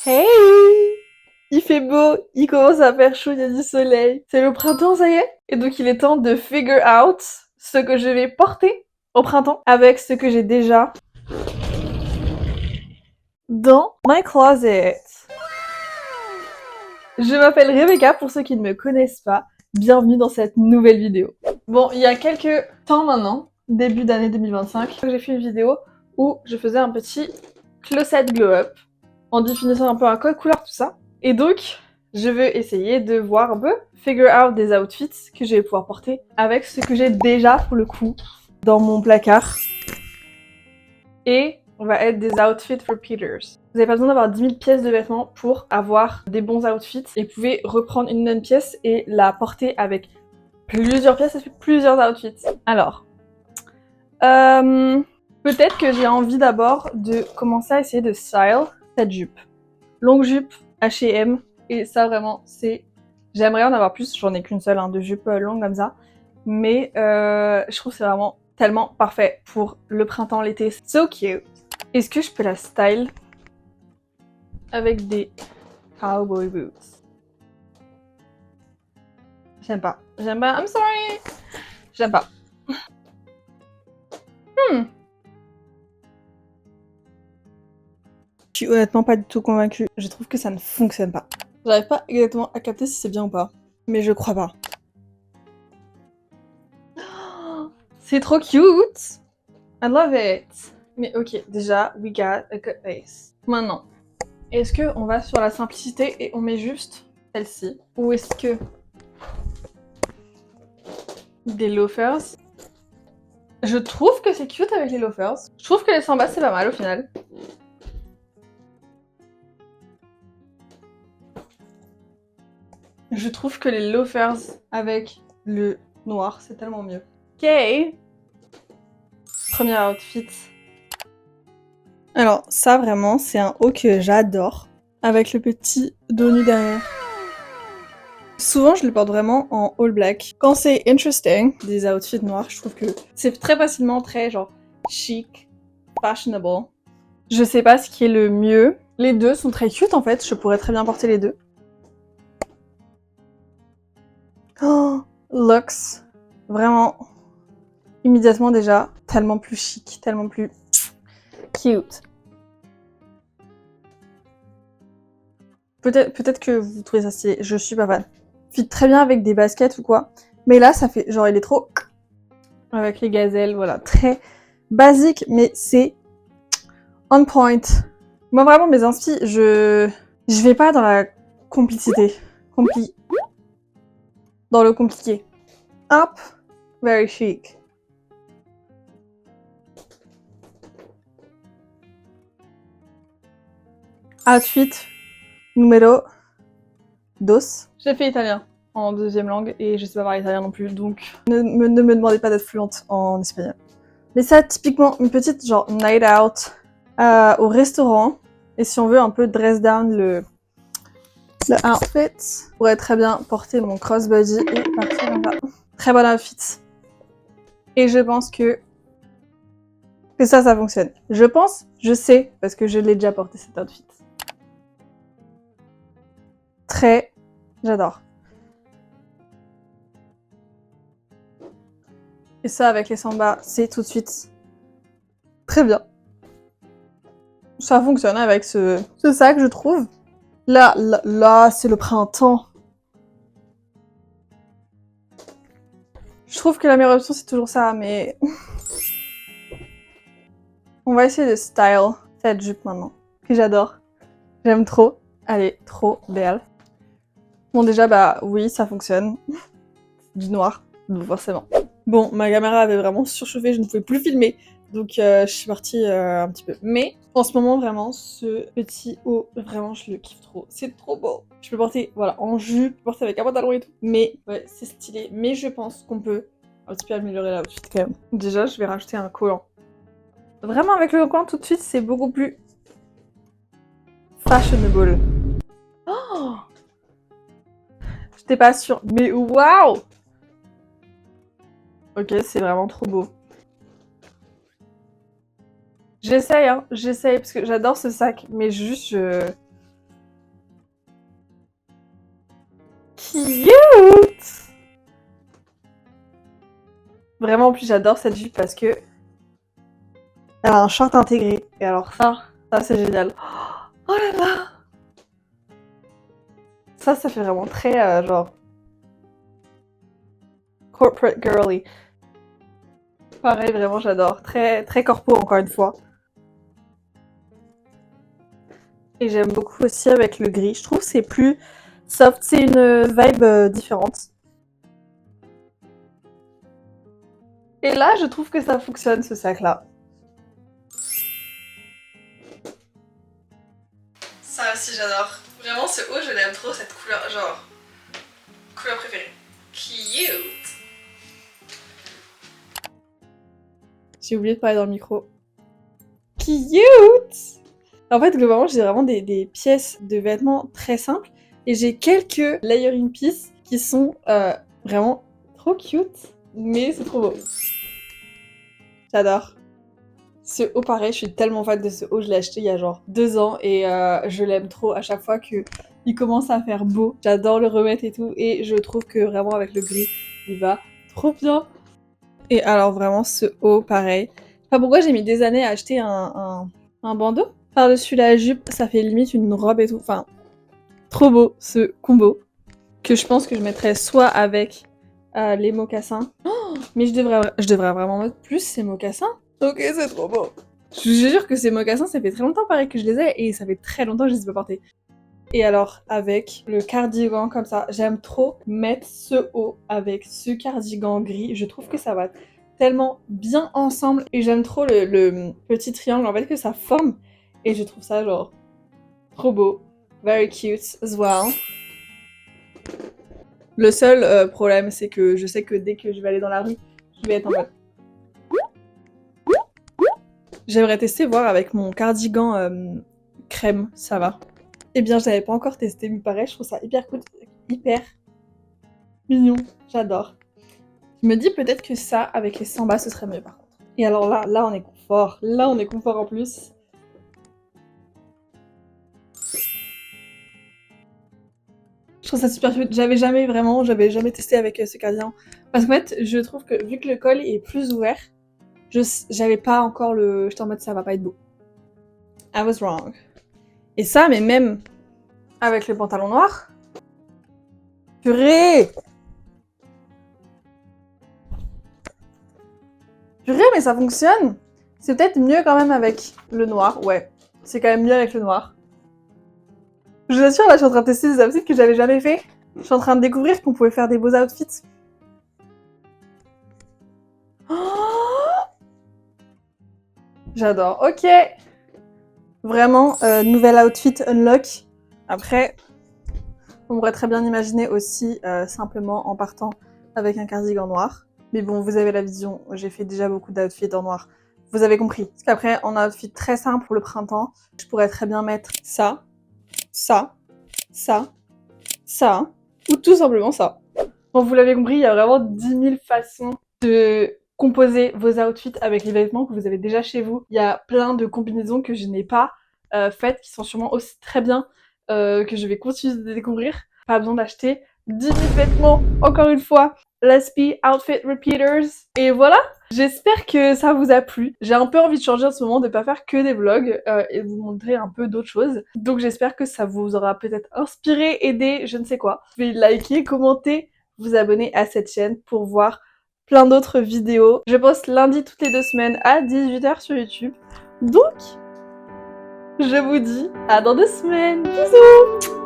Hey! Il fait beau, il commence à faire chaud, il y a du soleil. C'est le printemps, ça y est? Et donc il est temps de figure out ce que je vais porter au printemps avec ce que j'ai déjà dans my closet. Je m'appelle Rebecca pour ceux qui ne me connaissent pas. Bienvenue dans cette nouvelle vidéo. Bon, il y a quelques temps maintenant, début d'année 2025, j'ai fait une vidéo où je faisais un petit closet glow up en définissant un peu un code couleur, tout ça. Et donc, je vais essayer de voir un peu, figure out des outfits que je vais pouvoir porter avec ce que j'ai déjà, pour le coup, dans mon placard. Et on va être des outfits repeaters. Vous n'avez pas besoin d'avoir 10 000 pièces de vêtements pour avoir des bons outfits. Et vous pouvez reprendre une même pièce et la porter avec plusieurs pièces et plusieurs outfits. Alors, peut-être que j'ai envie d'abord de commencer à essayer de style cette jupe. Longue jupe, H&M, et ça vraiment c'est... J'aimerais en avoir plus, j'en ai qu'une seule de jupe longue comme ça, mais je trouve que c'est vraiment tellement parfait pour le printemps, l'été, so cute. Est-ce que je peux la style avec des cowboy boots? J'aime pas, I'm sorry, j'aime pas. Je suis honnêtement pas du tout convaincue, je trouve que ça ne fonctionne pas. J'arrive pas exactement à capter si c'est bien ou pas, mais je crois pas. C'est trop cute! I love it! Mais ok, déjà, we got a good base. Maintenant, est-ce qu'on va sur la simplicité et on met juste celle-ci? Ou est-ce que des loafers? Je trouve que c'est cute avec les loafers. Je trouve que les sambas c'est pas mal au final. Je trouve que les loafers avec le noir c'est tellement mieux. Ok! Premier outfit. Alors ça vraiment c'est un haut que j'adore. Avec le petit dos nu derrière. Souvent, je les porte vraiment en all black. Quand c'est interesting, des outfits noirs, je trouve que c'est très facilement très genre chic, fashionable. Je sais pas ce qui est le mieux. Les deux sont très cute en fait, je pourrais très bien porter les deux. Oh, looks, vraiment, immédiatement déjà, tellement plus chic, tellement plus cute. Peut-être que vous trouvez ça stylé, je suis pas fan. Fit très bien avec des baskets ou quoi, mais là ça fait genre il est trop avec les gazelles, voilà, très basique, mais c'est on point. Moi vraiment mes inspi, je vais pas dans la complicité, dans le compliqué. Hop, very chic. Outfit numéro 2. J'ai fait italien en deuxième langue et je sais pas parler italien non plus, donc ne me demandez pas d'être fluente en espagnol. Mais ça, typiquement, une petite genre night out au restaurant. Et si on veut un peu dress down le outfit, je pourrais très bien porter mon crossbody et partir comme ça. Très bon outfit. Et je pense que ça fonctionne. Je pense, je sais, parce que je l'ai déjà porté cet outfit. Très, j'adore. Et ça, avec les sambas, c'est tout de suite très bien. Ça fonctionne avec ce sac, je trouve. Là, c'est le printemps. Je trouve que la meilleure option, c'est toujours ça, mais... On va essayer de style cette jupe maintenant, que j'adore. J'aime trop. Elle est trop belle. Bon, déjà, bah oui, ça fonctionne. Du noir, donc forcément. Bon, ma caméra avait vraiment surchauffé, je ne pouvais plus filmer. Donc je suis partie un petit peu. Mais en ce moment, vraiment, ce petit haut, vraiment, je le kiffe trop. C'est trop beau. Je peux porter, voilà, en jupe, je peux porter avec un pantalon et tout. Mais ouais, c'est stylé. Mais je pense qu'on peut un petit peu améliorer l'outfit quand même. Déjà, je vais rajouter un collant. Vraiment, avec le collant, tout de suite, c'est beaucoup plus fashionable. Oh, j'étais pas sûre. Mais waouh! Ok, c'est vraiment trop beau. J'essaye, hein, j'essaye, parce que j'adore ce sac, mais juste, Cute! Vraiment, en plus, j'adore cette jupe parce que elle a un short intégré. Et alors ça c'est génial. Oh là là! Ça fait vraiment très, genre... corporate girly. Pareil, vraiment, j'adore. Très, très corpo, encore une fois. Et j'aime beaucoup aussi avec le gris. Je trouve que c'est plus soft. C'est une vibe différente. Et là, je trouve que ça fonctionne, ce sac-là. Ça aussi, j'adore. Vraiment, ce haut, je l'aime trop, cette couleur. Genre, couleur préférée. Cute! J'ai oublié de parler dans le micro. Cute! En fait, globalement, j'ai vraiment des pièces de vêtements très simples. Et j'ai quelques layering pieces qui sont vraiment trop cute. Mais c'est trop beau. J'adore. Ce haut, pareil, je suis tellement fan de ce haut. Je l'ai acheté il y a genre 2 ans. Et je l'aime trop à chaque fois qu'il commence à faire beau. J'adore le remettre et tout. Et je trouve que vraiment avec le gris, il va trop bien. Et alors vraiment, ce haut, pareil. Enfin, pourquoi j'ai mis des années à acheter un bandeau par-dessus la jupe, ça fait limite une robe et tout. Enfin, trop beau ce combo. Que je pense que je mettrais soit avec les mocassins. Oh, mais je devrais vraiment mettre plus ces mocassins. Ok, c'est trop beau. Je vous jure que ces mocassins, ça fait très longtemps pareil que je les ai et ça fait très longtemps que je les ai pas portés. Et alors, avec le cardigan comme ça, j'aime trop mettre ce haut avec ce cardigan gris. Je trouve que ça va tellement bien ensemble et j'aime trop le petit triangle en fait que ça forme. Et je trouve ça genre trop beau. Very cute as well. Le seul problème, c'est que je sais que dès que je vais aller dans la rue, je vais être en mode... J'aimerais tester, voir avec mon cardigan crème, ça va. Eh bien, je n'avais pas encore testé, mais pareil, je trouve ça hyper cool, hyper mignon, j'adore. Je me dis peut-être que ça, avec les sambas, ce serait mieux par contre. Et alors là on est confort. Là, on est confort en plus. Je trouve ça super cute. J'avais jamais testé avec ce cardigan. Parce qu'en fait, je trouve que vu que le col est plus ouvert, j'avais pas encore le... J'étais en mode ça va pas être beau. I was wrong. Et ça, mais même avec le pantalon noir. Purée! Purée, mais ça fonctionne! C'est peut-être mieux quand même avec le noir. Ouais, c'est quand même mieux avec le noir. Je vous assure, là, je suis en train de tester des outfits que j'avais jamais fait. Je suis en train de découvrir qu'on pouvait faire des beaux outfits. Oh, j'adore. Ok. Vraiment, nouvel outfit unlock. Après, on pourrait très bien imaginer aussi simplement en partant avec un cardigan noir. Mais bon, vous avez la vision. J'ai fait déjà beaucoup d'outfits en noir. Vous avez compris. Parce qu'après, en outfit très simple pour le printemps, je pourrais très bien mettre ça, ça, ça, ça, ou tout simplement ça. Bon, vous l'avez compris, il y a vraiment 10 000 façons de composer vos outfits avec les vêtements que vous avez déjà chez vous. Il y a plein de combinaisons que je n'ai pas faites, qui sont sûrement aussi très bien, que je vais continuer de découvrir. Pas besoin d'acheter 10 000 vêtements, encore une fois. Let's be outfit repeaters. Et voilà, j'espère que ça vous a plu. J'ai un peu envie de changer en ce moment, de pas faire que des vlogs et de vous montrer un peu d'autres choses. Donc j'espère que ça vous aura peut-être inspiré, aidé, je ne sais quoi. Vous pouvez liker, commenter, vous abonner à cette chaîne pour voir plein d'autres vidéos. Je poste lundi toutes les 2 semaines à 18 h sur YouTube. Donc, je vous dis à dans 2 semaines. Bisous!